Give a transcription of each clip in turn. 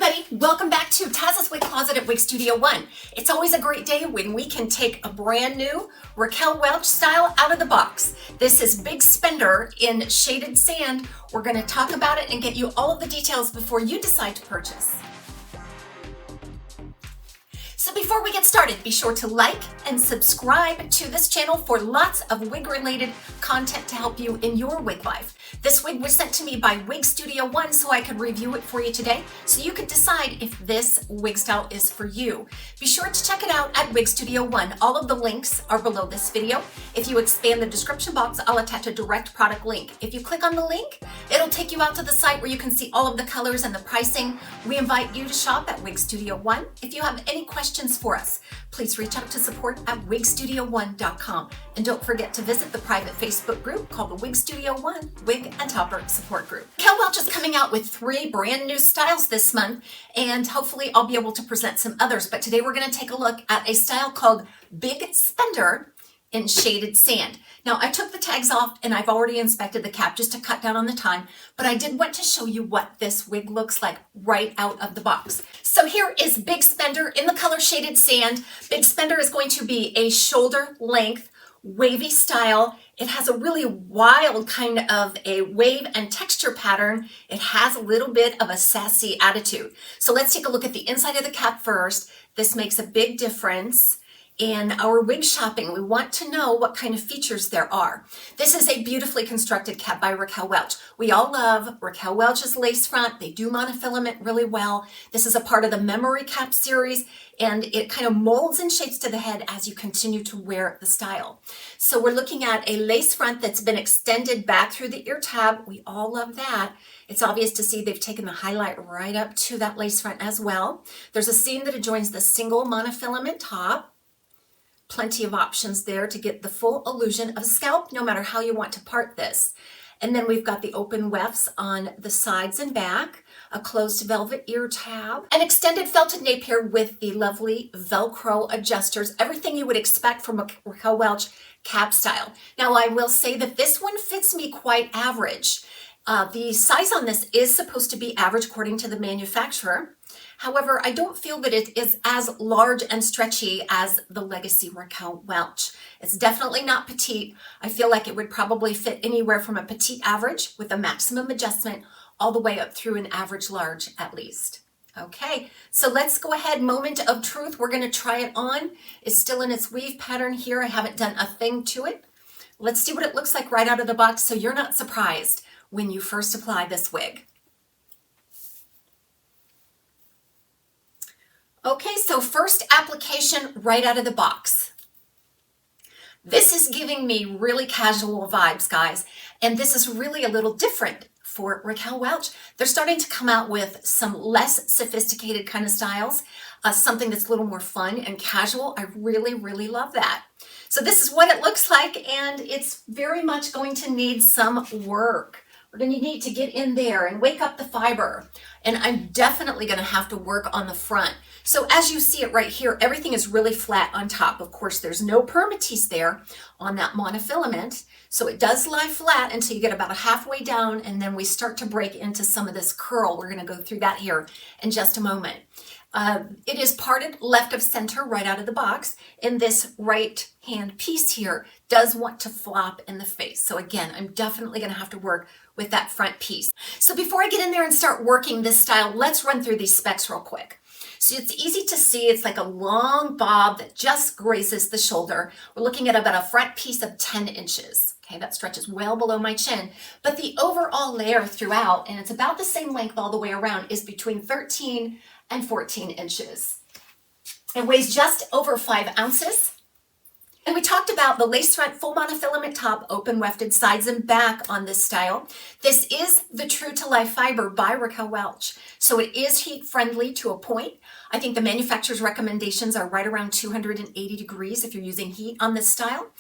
everybody, welcome back to TAZS's Wig Closet at Wig Studio One. It's always a great day when we can take a brand new Raquel Welch style out of the box. This is Big Spender in Shaded Sand. We're going to talk about it and get you all of the details before you decide to purchase. So before we get started, be sure to like and subscribe to this channel for lots of wig-related content to help you in your wig life. This wig was sent to me by Wig Studio One so I could review it for you today, so you could decide if this wig style is for you. Be sure to check it out at Wig Studio One. All of the links are below this video. If you expand the description box, I'll attach a direct product link. If you click on the link, it'll take you out to the site where you can see all of the colors and the pricing. We invite you to shop at Wig Studio One. If you have any questions for us, please reach out to support at wigstudio1.com. And don't forget to visit the private Facebook group called the Wig Studio One Wig and Topper Support Group. Raquel Welch is coming out with 3 brand new styles this month, and hopefully I'll be able to present some others. But today we're going to take a look at a style called Big Spender in Shaded Sand. Now, I took the tags off and I've already inspected the cap just to cut down on the time, but I did want to show you what this wig looks like right out of the box. So here is Big Spender in the color Shaded Sand. Big Spender is going to be a shoulder length, wavy style. It has a really wild kind of a wave and texture pattern. It has a little bit of a sassy attitude. So let's take a look at the inside of the cap first. This makes a big difference. In our wig shopping, we want to know what kind of features there are. This is a beautifully constructed cap by Raquel Welch. We all love Raquel Welch's lace front. They do monofilament really well. This is a part of the memory cap series, and it kind of molds and shapes to the head as you continue to wear the style. So we're looking at a lace front that's been extended back through the ear tab. We all love that. It's obvious to see they've taken the highlight right up to that lace front as well. There's a seam that adjoins the single monofilament top. Plenty of options there to get the full illusion of a scalp, no matter how you want to part this. And then we've got the open wefts on the sides and back, a closed velvet ear tab, an extended felted nape with the lovely Velcro adjusters, everything you would expect from a Raquel Welch cap style. Now, I will say that this one fits me quite average. The size on this is supposed to be average according to the manufacturer. However, I don't feel that it is as large and stretchy as the Legacy Raquel Welch. It's definitely not petite. I feel like it would probably fit anywhere from a petite average with a maximum adjustment all the way up through an average large at least. Okay, so let's go ahead. Moment of truth. We're going to try it on. It's still in its weave pattern here. I haven't done a thing to it. Let's see what it looks like right out of the box so you're not surprised when you first apply this wig. Okay, so first application right out of the box. This is giving me really casual vibes, guys, and this is really a little different for Raquel Welch. They're starting to come out with some less sophisticated kind of styles, something that's a little more fun and casual. I really, really love that. So this is what it looks like, and it's very much going to need some work. We're going to need to get in there and wake up the fiber. And I'm definitely going to have to work on the front. So as you see it right here, everything is really flat on top. Of course, there's no permatease there on that monofilament. So it does lie flat until you get about halfway down, and then we start to break into some of this curl. We're going to go through that here in just a moment. It is parted left of center right out of the box, and this right hand piece here does want to flop in the face. So again, I'm definitely going to have to work with that front piece. So before I get in there and start working this style, let's run through these specs real quick. So it's easy to see, it's like a long bob that just grazes the shoulder. We're looking at about a front piece of 10 inches. Okay, that stretches well below my chin, but the overall layer throughout, and it's about the same length all the way around, is between 13 and 14 inches. It weighs just over 5 ounces. And we talked about the lace front full monofilament top, open wefted sides and back on this style. This is the True to Life fiber by Raquel Welch. So it is heat friendly to a point. I think the manufacturer's recommendations are right around 280 degrees if you're using heat on this style.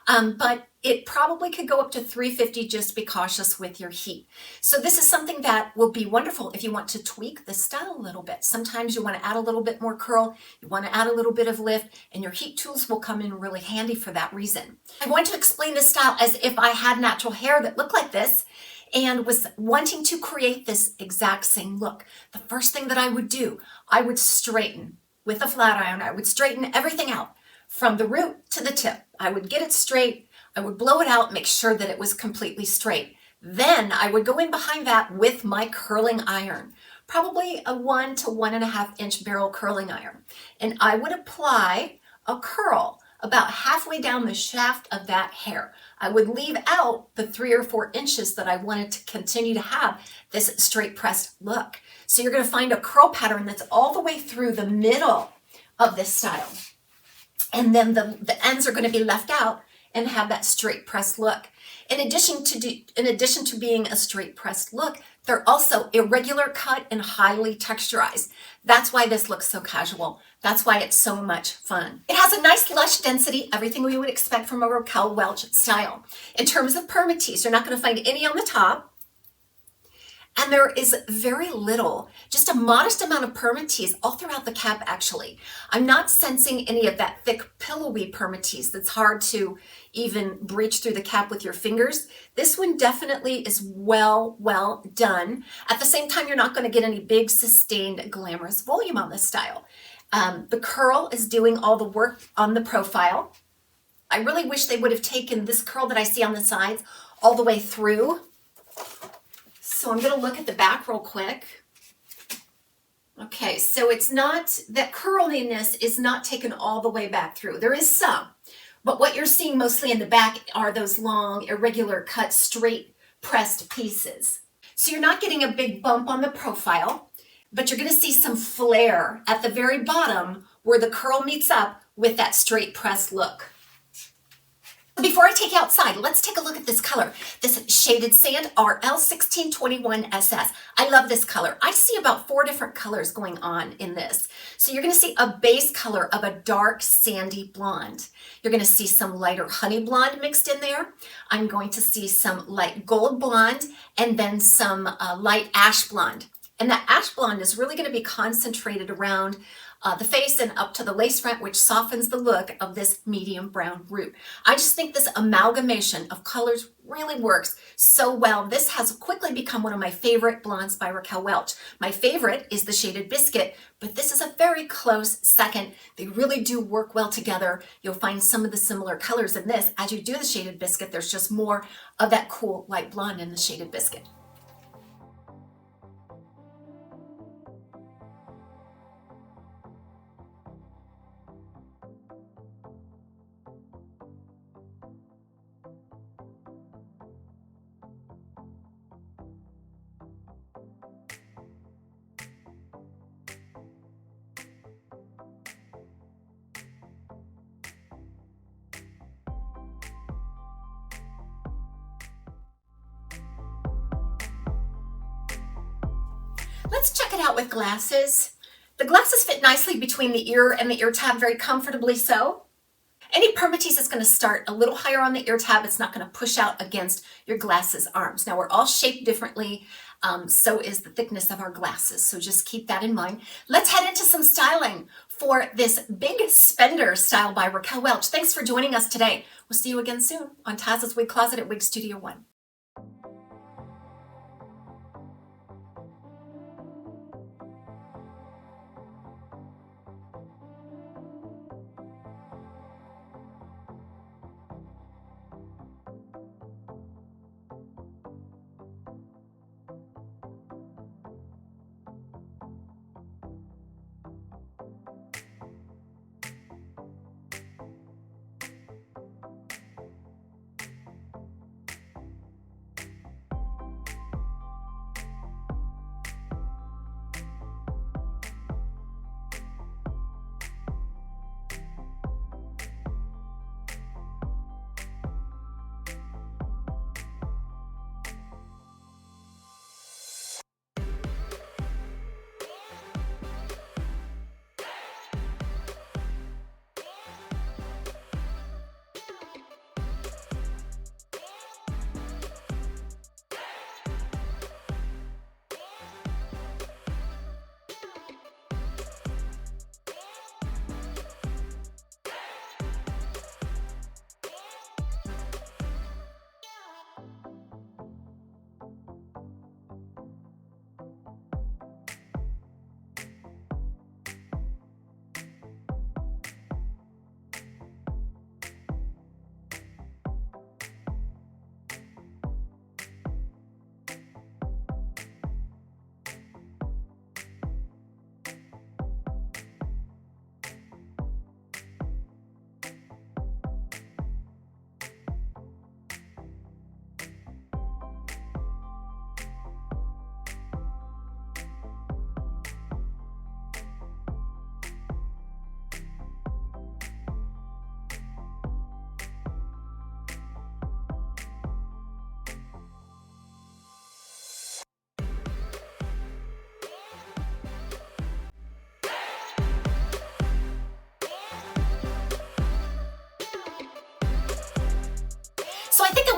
But it probably could go up to 350, just be cautious with your heat. So this is something that will be wonderful if you want to tweak the style a little bit. Sometimes you want to add a little bit more curl, you want to add a little bit of lift, and your heat tools will come in really handy for that reason. I want to explain this style as if I had natural hair that looked like this, and was wanting to create this exact same look. The first thing that I would do, I would straighten with a flat iron. I would straighten everything out from the root to the tip. I would get it straight. I would blow it out, make sure that it was completely straight. Then I would go in behind that with my curling iron, probably a 1 to 1.5 inch barrel curling iron. And I would apply a curl about halfway down the shaft of that hair. I would leave out the 3 or 4 inches that I wanted to continue to have this straight pressed look. So you're going to find a curl pattern that's all the way through the middle of this style. And then the ends are going to be left out and have that straight pressed look. In addition to being a straight pressed look, they're also irregular cut and highly texturized. That's why this looks so casual. That's why it's so much fun. It has a nice lush density, everything we would expect from a Raquel Welch style. In terms of permatease, you're not going to find any on the top. And there is very little, just a modest amount of permatease all throughout the cap actually. I'm not sensing any of that thick pillowy permatease that's hard to even breach through the cap with your fingers. This one definitely is well done. At the same time, you're not going to get any big sustained glamorous volume on this style. The curl is doing all the work on the profile. I really wish they would have taken this curl that I see on the sides all the way through. So I'm going to look at the back real quick. Okay, so it's not, that curliness is not taken all the way back through. There is some, but what you're seeing mostly in the back are those long, irregular cut, straight pressed pieces. So you're not getting a big bump on the profile, but you're going to see some flare at the very bottom where the curl meets up with that straight pressed look. Before I take you outside, let's take a look at this color, this Shaded Sand RL1621SS. I love this color. I see about 4 different colors going on in this. So you're going to see a base color of a dark sandy blonde. You're going to see some lighter honey blonde mixed in there. I'm going to see some light gold blonde and then some light ash blonde. And that ash blonde is really going to be concentrated around the face and up to the lace front, which softens the look of this medium brown root. I just think this amalgamation of colors really works so well. This has quickly become one of my favorite blondes by Raquel Welch. My favorite is the Shaded Biscuit, but this is a very close second. They really do work well together. You'll find some of the similar colors in this. As you do the Shaded Biscuit, there's just more of that cool light blonde in the Shaded Biscuit. Let's check it out with glasses. The glasses fit nicely between the ear and the ear tab, very comfortably so. Any permatease is going to start a little higher on the ear tab. It's not going to push out against your glasses arms. Now we're all shaped differently, so is the thickness of our glasses, so just keep that in mind. Let's head into some styling for this big spender style by Raquel Welch. Thanks for joining us today. We'll see you again soon on TAZS's Wig Closet at Wig Studio 1.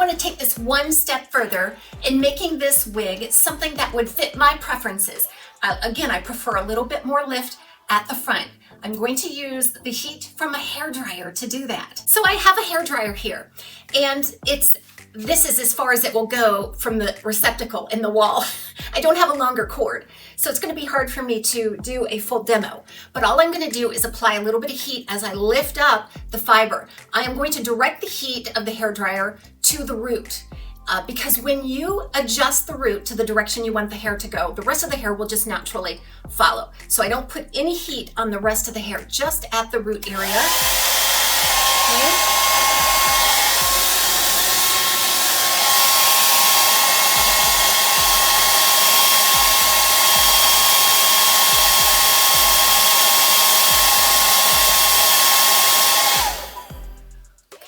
want to take this one step further in making this wig something that would fit my preferences. Again, I prefer a little bit more lift at the front. I'm going to use the heat from a hairdryer to do that. So I have a hairdryer here, and this is as far as it will go from the receptacle in the wall. I don't have a longer cord, so it's going to be hard for me to do a full demo. But all I'm going to do is apply a little bit of heat as I lift up the fiber. I am going to direct the heat of the hairdryer to the root. Because when you adjust the root to the direction you want the hair to go, the rest of the hair will just naturally follow. So I don't put any heat on the rest of the hair, just at the root area.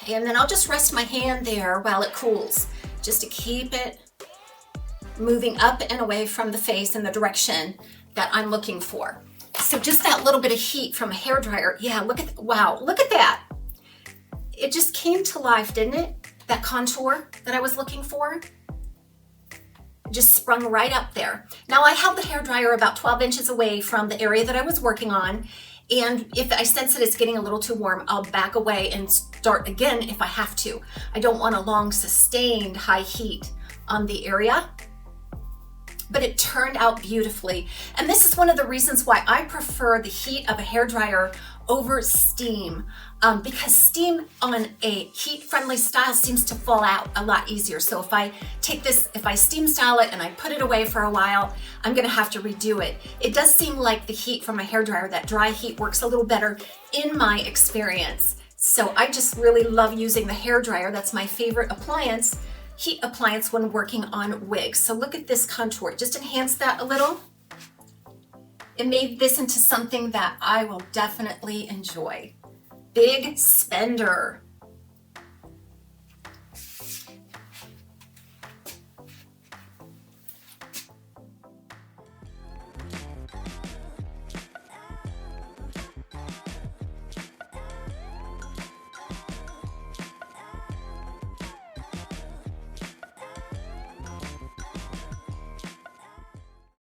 Okay. And then I'll just rest my hand there while it cools, just to keep it moving up and away from the face in the direction that I'm looking for. So just that little bit of heat from a hairdryer, yeah, wow, look at that. It just came to life, didn't it? That contour that I was looking for. Just sprung right up there. Now I held the hairdryer about 12 inches away from the area that I was working on, and if I sense that it's getting a little too warm, I'll back away and start again if I have to. I don't want a long sustained high heat on the area, but it turned out beautifully. And this is one of the reasons why I prefer the heat of a hairdryer over steam, because steam on a heat-friendly style seems to fall out a lot easier. So if I take this, if I steam style it and I put it away for a while, I'm gonna have to redo it. It does seem like the heat from a hairdryer, that dry heat, works a little better in my experience. So I just really love using the hairdryer. That's my favorite appliance, heat appliance, when working on wigs. So look at this contour, just enhance that a little. It made this into something that I will definitely enjoy. Big spender.